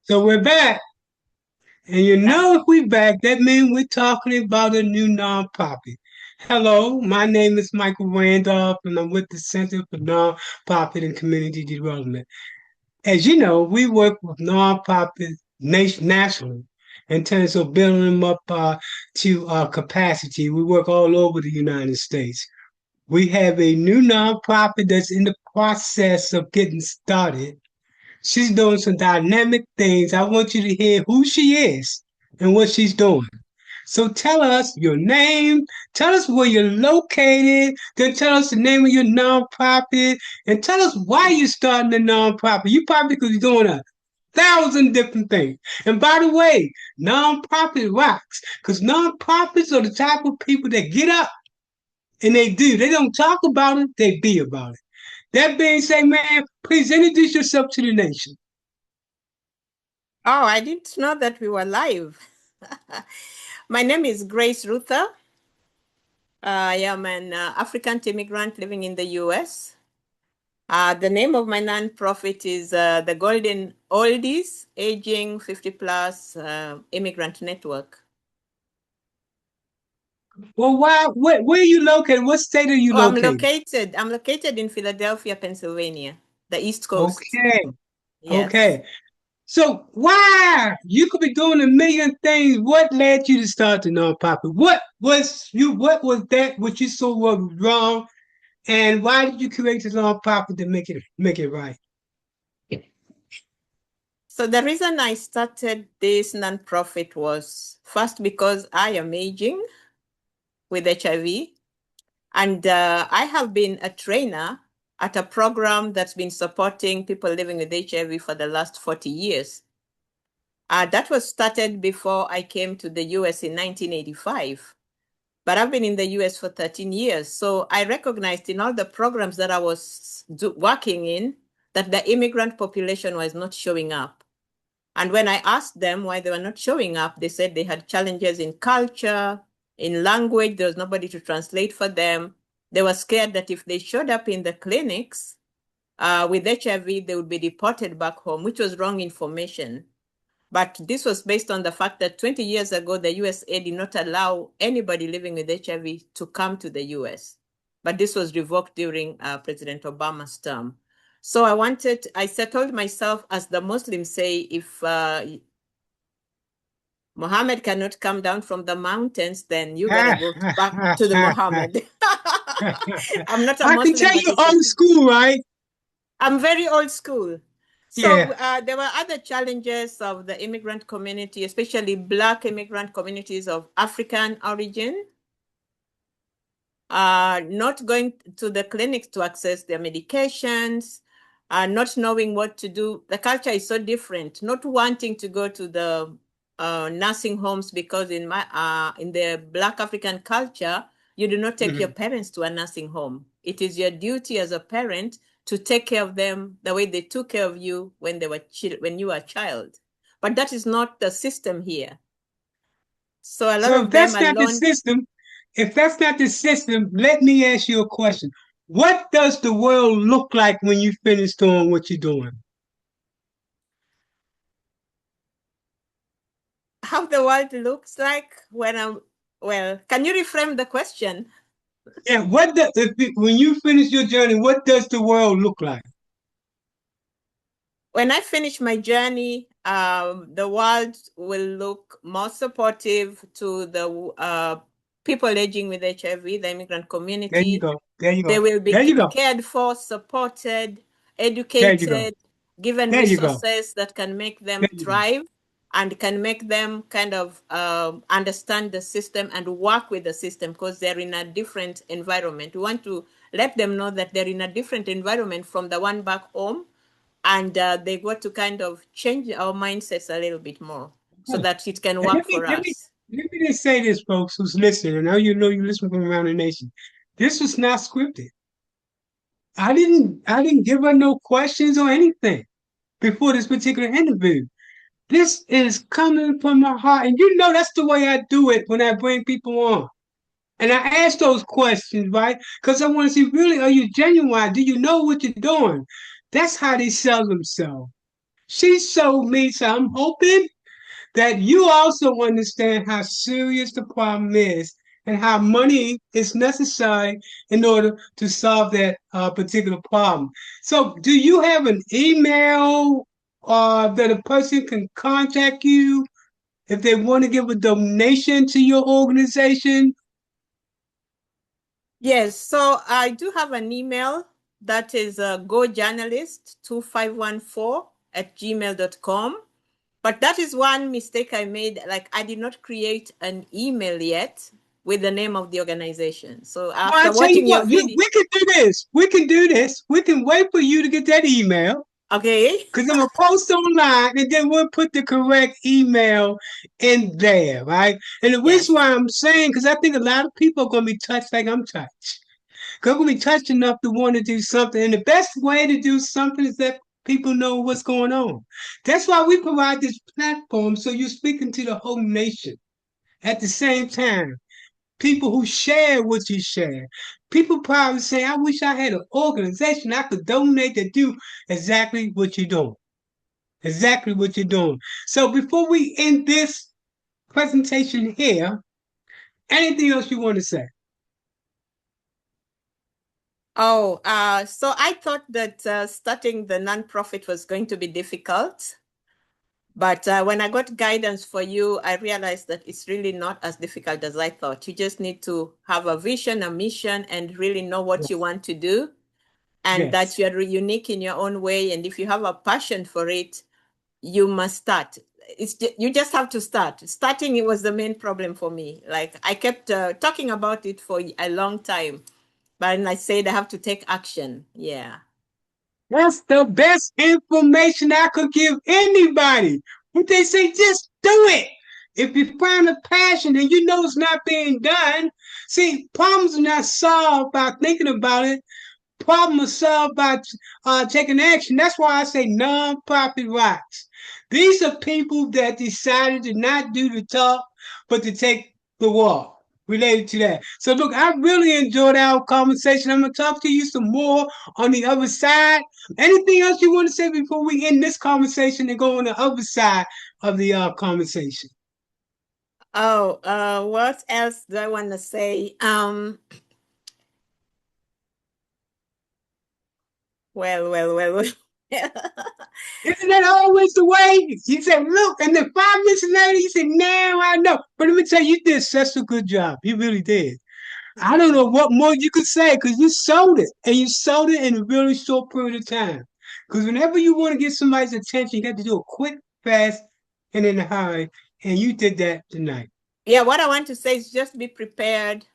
So we're back. And if we back, that means we're talking about a new nonprofit. Hello, my name is Michael Randolph, and I'm with the Center for Nonprofit and Community Development. As you know, we work with nonprofits nationally in terms of building them up to capacity. We work all over the United States. We have a new nonprofit that's in the process of getting started. She's doing some dynamic things. I want you to hear who she is and what she's doing. So tell us your name, tell us where you're located, then tell us the name of your nonprofit, and tell us why you're starting a nonprofit. You probably could be doing 1,000 different things. And by the way, nonprofit rocks because nonprofits are the type of people that get up and they do. They don't talk about it, they be about it. That being said, man, please introduce yourself to the nation. Oh, I didn't know that we were live. My name is Grace Ruther. I am an African immigrant living in the US. The name of my nonprofit is the Golden Oldies, Aging 50 Plus Immigrant Network. Well, where are you located? What state are you Oh, located? I'm located in Philadelphia, Pennsylvania, the East Coast. Okay, Yes. okay. So why you could be doing a million things? What led you to start the nonprofit? What was that? What you saw was wrong, and why did you create the nonprofit to make it right? So the reason I started this nonprofit was first because I am aging with HIV. And I have been a trainer at a program that's been supporting people living with HIV for the last 40 years. That was started before I came to the US in 1985. But I've been in the US for 13 years. So I recognized in all the programs that I was working in that the immigrant population was not showing up. And when I asked them why they were not showing up, they said they had challenges in culture, in language, there was nobody to translate for them. They were scared that if they showed up in the clinics with HIV, they would be deported back home, which was wrong information. But this was based on the fact that 20 years ago, the USA did not allow anybody living with HIV to come to the US. But this was revoked during President Obama's term. So I settled myself, as the Muslims say, if Muhammad cannot come down from the mountains, then you got to go back to the Muhammad. I'm not a I can Muslim, tell but you it's old school, right? I'm very old school. So Yeah. there were other challenges of the immigrant community, especially Black immigrant communities of African origin, not going to the clinics to access their medications, not knowing what to do. The culture is so different, not wanting to go to the nursing homes because in the Black African culture, you do not take your Mhm. parents to a nursing home. It is your duty as a parent to take care of them the way they took care of you when when you were a child. But that is not the system here. So a lot So of them are learned. if that's not the system, let me ask you a question. What does the world look like when you finish doing what you're doing? How the world looks like when well, can you reframe the question? Yeah, when you finish your journey, what does the world look like? When I finish my journey, the world will look more supportive to the people aging with HIV, the immigrant There you community. go. There you They go. will be There you go. cared for, supported, There you go. educated, given There you go. resources that can make There them you go. thrive and can make them kind of understand the system and work with the system because they're in a different environment. We want to let them know that they're in a different environment from the one back home, and they got to kind of change our mindsets a little bit more so And that it can let work me for let me us. let me just say this, folks, who's listening. I know you listen from around the nation. This was not scripted. I didn't give her no questions or anything before this particular interview. This is coming from my heart. And that's the way I do it when I bring people on. And I ask those questions, right? Because I want to see, really, are you genuine? Do you know what you're doing? That's how they sell themselves. She showed me, so I'm hoping that you also understand how serious the problem is and how money is necessary in order to solve that particular problem. So, do you have an email that a person can contact you if they want to give a donation to your organization? Yes, so I do have an email that is gojournalist2514 at gmail.com. But that is one mistake I made. Like, I did not create an email yet with the name of the organization. So Well, I after tell you watching your what, look, video, we can do this. We can do this. We can wait for you to get that email. okay, Because I'm gonna post online and then we'll put the correct email in there, right? And the reason yes. why I'm saying, because I think a lot of people are gonna be touched like I'm touched. Because we're gonna be touched enough to want to do something. And the best way to do something is that people know what's going on. That's why we provide this platform so you're speaking to the whole nation at the same time. People who share what you share. People probably say, I wish I had an organization I could donate to do exactly what you're doing. Exactly what you're doing. So before we end this presentation here, anything else you want to say? Oh, so I thought that starting the nonprofit was going to be difficult. But when I got guidance for you, I realized that it's really not as difficult as I thought. You just need to have a vision, a mission, and really know what you Yes. want to do, and that Yes. you're unique in your own way. And if you have a passion for it, you must start. You just have to start. Starting it was the main problem for me. Like I kept talking about it for a long time, but I said I have to take action. Yeah. That's the best information I could give anybody. What they say, just do it. If you find a passion and you know it's not being done, see, problems are not solved by thinking about it. Problem is solved by taking action. That's why I say nonprofit rights. These are people that decided to not do the talk, but to take the walk related to that. So, look, I really enjoyed our conversation. I'm going to talk to you some more on the other side. Anything else you want to say before we end this conversation and go on the other side of the conversation? Oh, what else do I want to say? Well. Isn't that always the way? He said, look, and then 5 minutes later, he said, now I know. But let me tell you, you did such a good job. You really did. I don't Yeah. know what more you could say because you sold it and you sold it in a really short period of time. Because whenever you want to get somebody's attention, you got to do it quick, fast, and in a hurry. And you did that tonight. Yeah, what I want to say is just be prepared.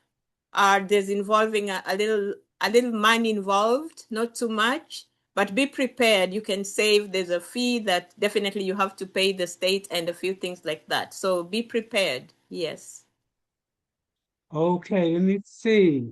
There's involving a little money involved, not too much, but be prepared. You can save. There's a fee that definitely you have to pay the state and a few things like that. So be prepared. Yes. Okay, let me see.